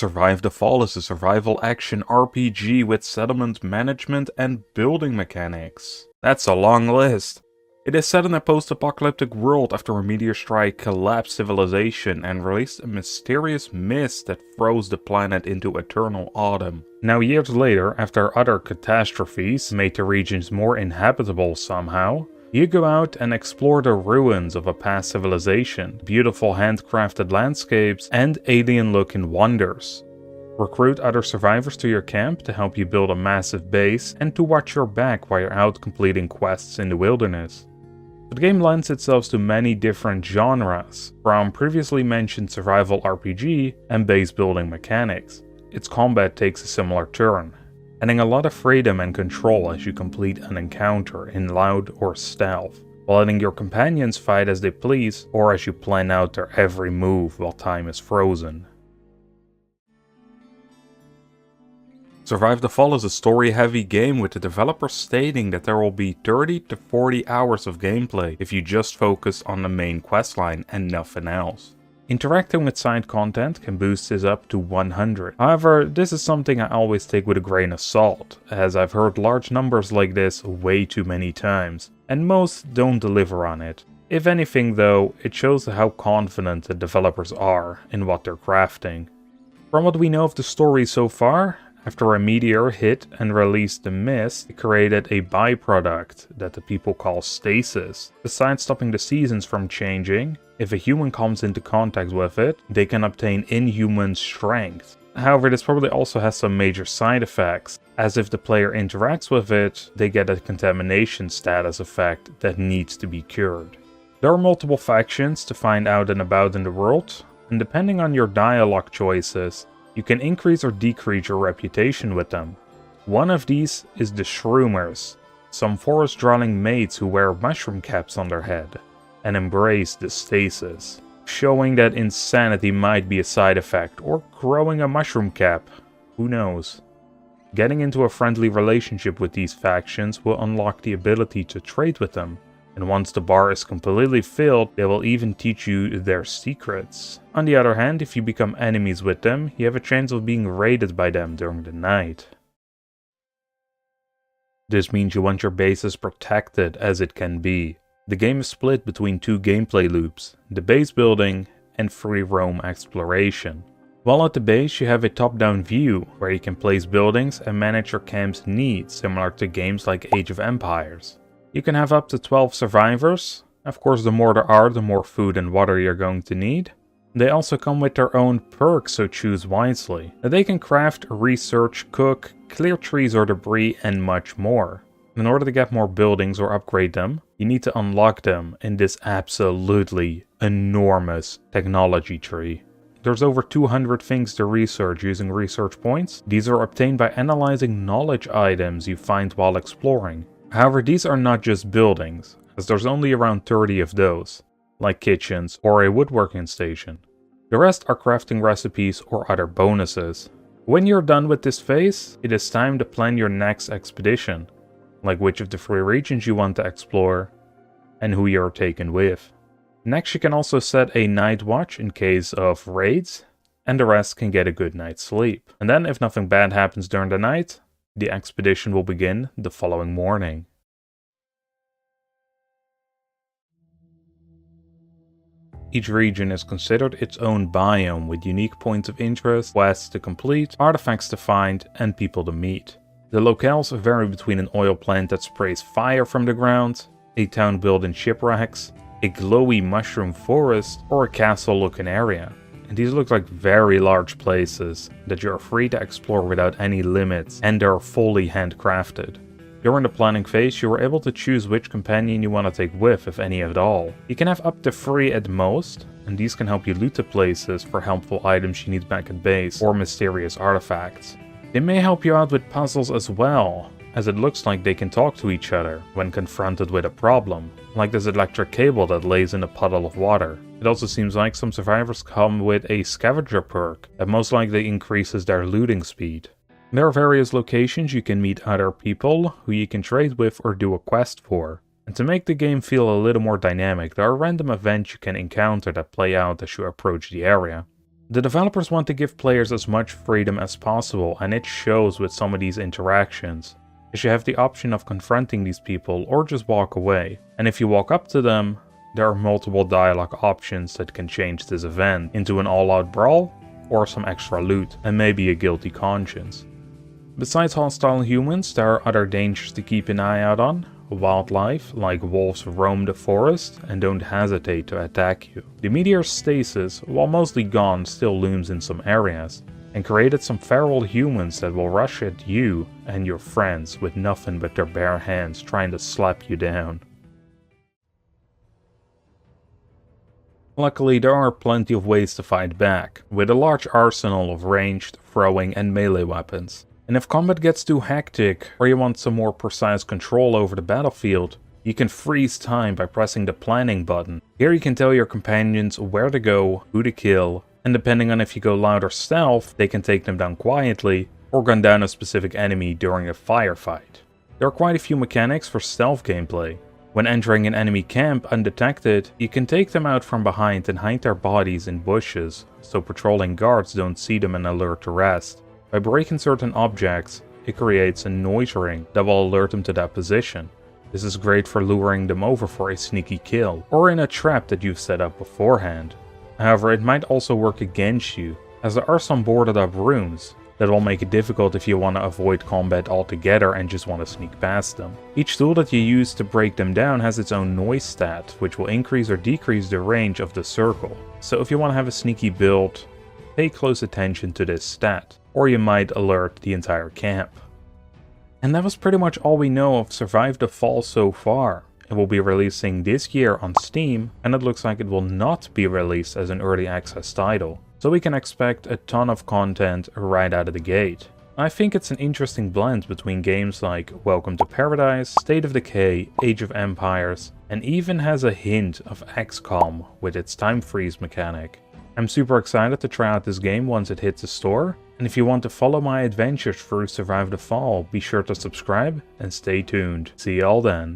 Survive the Fall is a survival action RPG with settlement management and building mechanics. That's a long list. It is set in a post-apocalyptic world after a meteor strike collapsed civilization and released a mysterious mist that froze the planet into eternal autumn. Now years later, after other catastrophes made the regions more inhabitable somehow, you go out and explore the ruins of a past civilization, beautiful handcrafted landscapes, and alien-looking wonders. Recruit other survivors to your camp to help you build a massive base and to watch your back while you're out completing quests in the wilderness. The game lends itself to many different genres, from previously mentioned survival RPG and base building mechanics. Its combat takes a similar turn, adding a lot of freedom and control as you complete an encounter in loud or stealth, while letting your companions fight as they please or as you plan out their every move while time is frozen. Survive the Fall is a story-heavy game with the developer stating that there will be 30 to 40 hours of gameplay if you just focus on the main questline and nothing else. Interacting with side content can boost this up to 100. However, this is something I always take with a grain of salt, as I've heard large numbers like this way too many times, and most don't deliver on it. If anything though, it shows how confident the developers are in what they're crafting. From what we know of the story so far, after a meteor hit and released the mist, it created a byproduct that the people call stasis. Besides stopping the seasons from changing, if a human comes into contact with it, they can obtain inhuman strength. However, this probably also has some major side effects, as if the player interacts with it, they get a contamination status effect that needs to be cured. There are multiple factions to find out and about in the world, and depending on your dialogue choices, you can increase or decrease your reputation with them. One of these is the Shroomers, some forest-dwelling mates who wear mushroom caps on their head and embrace the stasis, showing that insanity might be a side effect, or growing a mushroom cap, who knows. Getting into a friendly relationship with these factions will unlock the ability to trade with them, and once the bar is completely filled, they will even teach you their secrets. On the other hand, if you become enemies with them, you have a chance of being raided by them during the night. This means you want your base as protected as it can be. The game is split between two gameplay loops, the base building and free roam exploration. While at the base, you have a top-down view, where you can place buildings and manage your camp's needs, similar to games like Age of Empires. You can have up to 12 survivors. Of course, the more there are, the more food and water you're going to need. They also come with their own perks, so choose wisely. They can craft, research, cook, clear trees or debris, and much more. In order to get more buildings or upgrade them, you need to unlock them in this absolutely enormous technology tree. There's over 200 things to research using research points. These are obtained by analyzing knowledge items you find while exploring. However, these are not just buildings, as there's only around 30 of those, like kitchens or a woodworking station. The rest are crafting recipes or other bonuses. When you're done with this phase, it is time to plan your next expedition, like which of the 3 regions you want to explore, and who you're taken with. Next, you can also set a night watch in case of raids, and the rest can get a good night's sleep. And then, if nothing bad happens during the night, the expedition will begin the following morning. Each region is considered its own biome with unique points of interest, quests to complete, artifacts to find, and people to meet. The locales vary between an oil plant that sprays fire from the ground, a town built in shipwrecks, a glowy mushroom forest, or a castle-looking area. And these look like very large places that you are free to explore without any limits, and they are fully handcrafted. During the planning phase, you are able to choose which companion you want to take with, if any at all. You can have up to 3 at most, and these can help you loot the places for helpful items you need back at base, or mysterious artifacts. They may help you out with puzzles as well, as it looks like they can talk to each other when confronted with a problem, like this electric cable that lays in a puddle of water. It also seems like some survivors come with a scavenger perk that most likely increases their looting speed. There are various locations you can meet other people who you can trade with or do a quest for. And to make the game feel a little more dynamic, there are random events you can encounter that play out as you approach the area. The developers want to give players as much freedom as possible, and it shows with some of these interactions, as you have the option of confronting these people or just walk away, and if you walk up to them, there are multiple dialogue options that can change this event into an all-out brawl, or some extra loot, and maybe a guilty conscience. Besides hostile humans, there are other dangers to keep an eye out on. Wildlife, like wolves, roam the forest and don't hesitate to attack you. The meteor's stasis, while mostly gone, still looms in some areas, and created some feral humans that will rush at you and your friends with nothing but their bare hands trying to slap you down. Luckily, there are plenty of ways to fight back, with a large arsenal of ranged, throwing and melee weapons. And if combat gets too hectic, or you want some more precise control over the battlefield, you can freeze time by pressing the planning button. Here you can tell your companions where to go, who to kill, and depending on if you go loud or stealth, they can take them down quietly, or gun down a specific enemy during a firefight. There are quite a few mechanics for stealth gameplay. When entering an enemy camp undetected, you can take them out from behind and hide their bodies in bushes, so patrolling guards don't see them and alert to rest. By breaking certain objects, it creates a noise ring that will alert them to that position. This is great for luring them over for a sneaky kill, or in a trap that you've set up beforehand. However, it might also work against you, as there are some boarded up rooms that will make it difficult if you want to avoid combat altogether and just want to sneak past them. Each tool that you use to break them down has its own noise stat, which will increase or decrease the range of the circle. So if you want to have a sneaky build, pay close attention to this stat, or you might alert the entire camp. And that was pretty much all we know of Survive the Fall so far. It will be releasing this year on Steam, and it looks like it will not be released as an early access title. So we can expect a ton of content right out of the gate. I think it's an interesting blend between games like Welcome to Paradise, State of Decay, Age of Empires, and even has a hint of XCOM with its time freeze mechanic. I'm super excited to try out this game once it hits the store, and if you want to follow my adventures through Survive the Fall, be sure to subscribe and stay tuned. See y'all then.